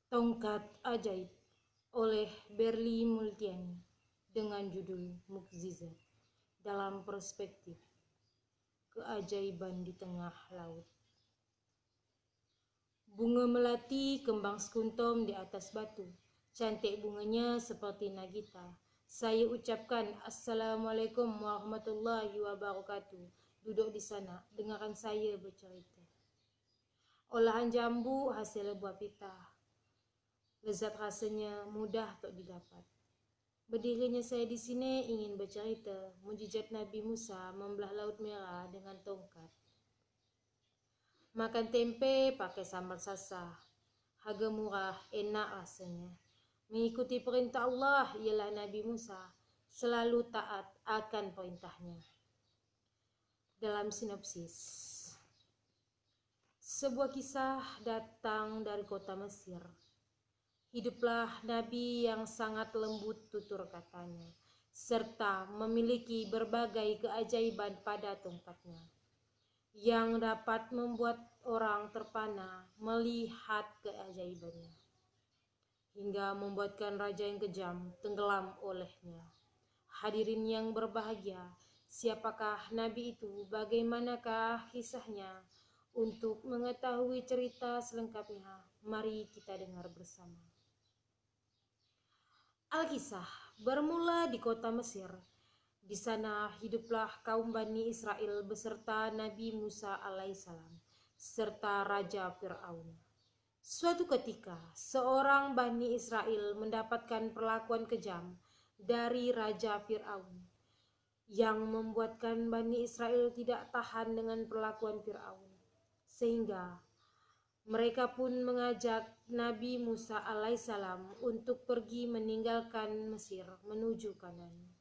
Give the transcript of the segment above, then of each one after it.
Tongkat Ajaib oleh Berli Multiani dengan judul Mukjizat dalam perspektif keajaiban di tengah laut. Bunga melati kembang sekuntum di atas batu. Cantik bunganya seperti Nagita. Saya ucapkan Assalamualaikum warahmatullahi wabarakatuh. Duduk di sana, dengarkan saya bercerita. Olahan jambu hasil buah pitah. Lezat rasanya mudah untuk didapat. Berdirinya saya di sini ingin bercerita mujizat Nabi Musa membelah Laut Merah dengan tongkat. Makan tempe pakai sambal sasa. Harga murah, enak rasanya. Mengikuti perintah Allah ialah Nabi Musa selalu taat akan perintahnya. Dalam sinopsis, sebuah kisah datang dari kota Mesir. Hiduplah Nabi yang sangat lembut tutur katanya, serta memiliki berbagai keajaiban pada tongkatnya, yang dapat membuat orang terpana melihat keajaibannya, hingga membuatkan raja yang kejam tenggelam olehnya. Hadirin yang berbahagia, siapakah Nabi itu? Bagaimanakah kisahnya? Untuk mengetahui cerita selengkapnya, mari kita dengar bersama. Alkisah bermula di kota Mesir. Di sana hiduplah kaum Bani Israel beserta Nabi Musa alaihissalam serta Raja Fir'aun. Suatu ketika, seorang Bani Israel mendapatkan perlakuan kejam dari Raja Fir'aun yang membuatkan Bani Israel tidak tahan dengan perlakuan Fir'aun, sehingga mereka pun mengajak Nabi Musa alaihissalam untuk pergi meninggalkan Mesir menuju Kanaan.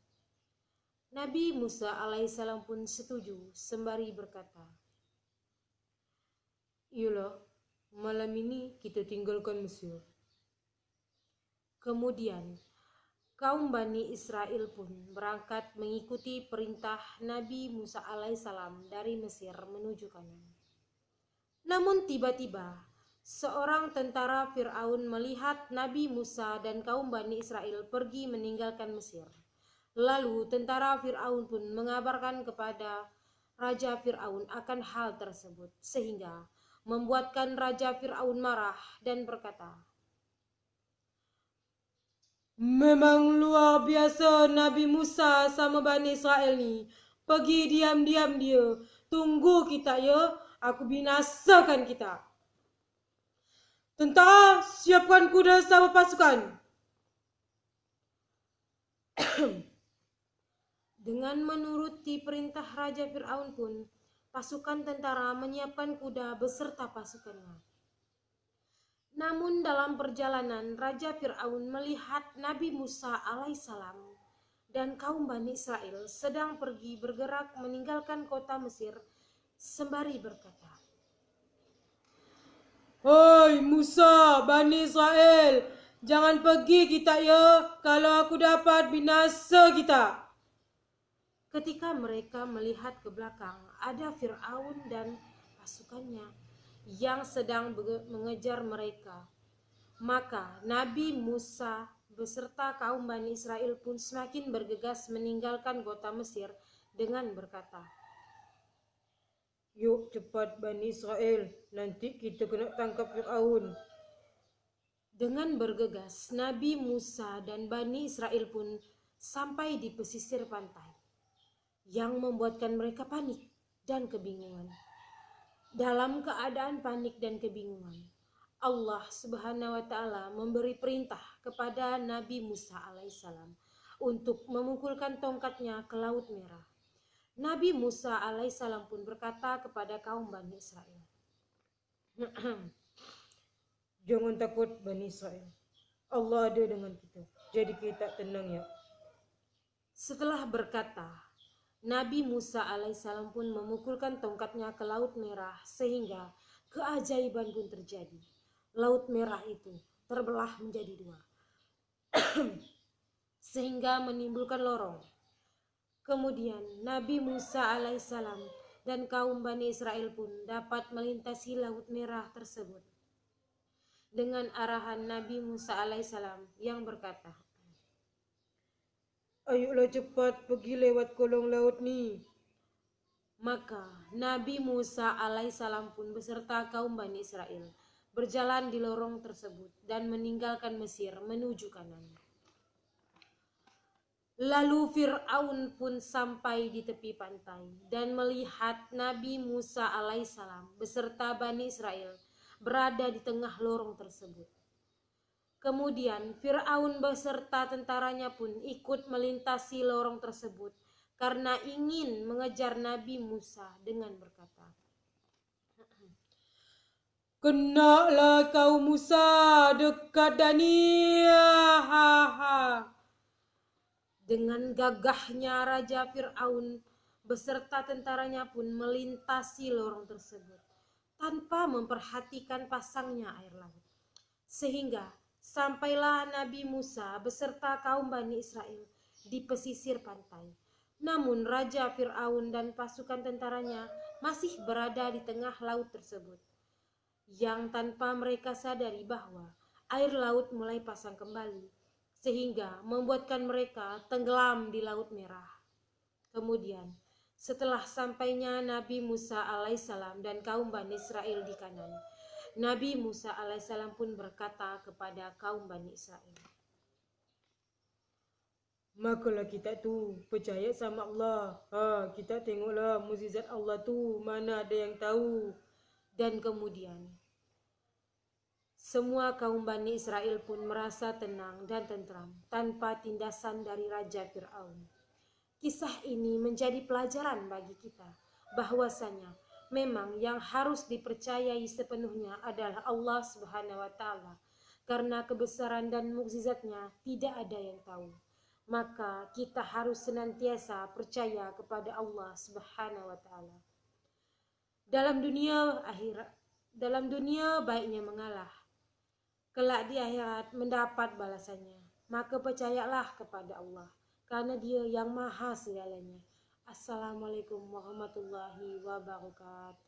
Nabi Musa alaihissalam pun setuju sembari berkata, "Iyalah, malam ini kita tinggalkan Mesir." Kemudian kaum Bani Israel pun berangkat mengikuti perintah Nabi Musa alaihissalam dari Mesir menuju Kanaan. Namun tiba-tiba seorang tentara Fir'aun melihat Nabi Musa dan kaum Bani Israel pergi meninggalkan Mesir. Lalu tentara Fir'aun pun mengabarkan kepada Raja Fir'aun akan hal tersebut, sehingga membuatkan Raja Fir'aun marah dan berkata, "Memang luar biasa Nabi Musa sama Bani Israel ni. Pergi diam-diam dia. Tunggu kita ya. Aku binasakan kita. Tentara, siapkan kuda sama pasukan." Dengan menuruti perintah Raja Fir'aun pun, pasukan tentara menyiapkan kuda beserta pasukannya. Namun dalam perjalanan, Raja Fir'aun melihat Nabi Musa alaihissalam dan kaum Bani Israel sedang pergi bergerak meninggalkan kota Mesir, sembari berkata, "Hoi Musa, Bani Israel, jangan pergi kita ya, kalau aku dapat binasa kita." Ketika mereka melihat ke belakang, ada Fir'aun dan pasukannya yang sedang mengejar mereka. Maka Nabi Musa beserta kaum Bani Israel pun semakin bergegas meninggalkan kota Mesir dengan berkata, "Yuk cepat Bani Israel, nanti kita kena tangkap Fir'aun." Dengan bergegas, Nabi Musa dan Bani Israel pun sampai di pesisir pantai, yang membuatkan mereka panik dan kebingungan. Dalam keadaan panik dan kebingungan, Allah Subhanahu wa Ta'ala memberi perintah kepada Nabi Musa alaihissalam untuk memukulkan tongkatnya ke Laut Merah. Nabi Musa alaihissalam pun berkata kepada kaum Bani Israel, "Jangan takut Bani Israel, Allah ada dengan kita, jadi kita tenang ya." Setelah berkata, Nabi Musa alaihissalam pun memukulkan tongkatnya ke Laut Merah sehingga keajaiban pun terjadi. Laut Merah itu terbelah menjadi dua sehingga menimbulkan lorong. Kemudian Nabi Musa alaihissalam dan kaum Bani Israel pun dapat melintasi Laut Merah tersebut. dengan arahan Nabi Musa alaihissalam yang berkata, "Ayolah cepat pergi lewat kolong laut ni." Maka Nabi Musa alaihissalam pun beserta kaum Bani Israel berjalan di lorong tersebut dan meninggalkan Mesir menuju Kanan. Lalu Fir'aun pun sampai di tepi pantai dan melihat Nabi Musa alaihissalam beserta Bani Israel berada di tengah lorong tersebut. Kemudian Fir'aun beserta tentaranya pun ikut melintasi lorong tersebut karena ingin mengejar Nabi Musa dengan berkata, "Kenalah kau Musa dekat Dania." Dengan gagahnya Raja Fir'aun beserta tentaranya pun melintasi lorong tersebut tanpa memperhatikan pasangnya air laut. Sehingga sampailah Nabi Musa beserta kaum Bani Israel di pesisir pantai. Namun Raja Fir'aun dan pasukan tentaranya masih berada di tengah laut tersebut, yang tanpa mereka sadari bahwa air laut mulai pasang kembali, sehingga membuatkan mereka tenggelam di Laut Merah. Kemudian, setelah sampainya Nabi Musa alaihissalam dan kaum Bani Israel di Kanan, Nabi Musa alaihissalam pun berkata kepada kaum Bani Israel, "Makalah kita tu percaya sama Allah. Kita tengoklah mukjizat Allah tu, mana ada yang tahu." Dan kemudian semua kaum Bani Israel pun merasa tenang dan tentram tanpa tindasan dari Raja Fir'aun. Kisah ini menjadi pelajaran bagi kita bahwasanya memang yang harus dipercayai sepenuhnya adalah Allah Subhanahu wa Ta'ala, karena kebesaran dan mukjizatnya tidak ada yang tahu. Maka kita harus senantiasa percaya kepada Allah Subhanahu wa Ta'ala. Dalam dunia baiknya mengalah, kelak di akhirat mendapat balasannya. Maka percayalah kepada Allah, karena Dia yang maha segalanya. Assalamualaikum warahmatullahi wabarakatuh.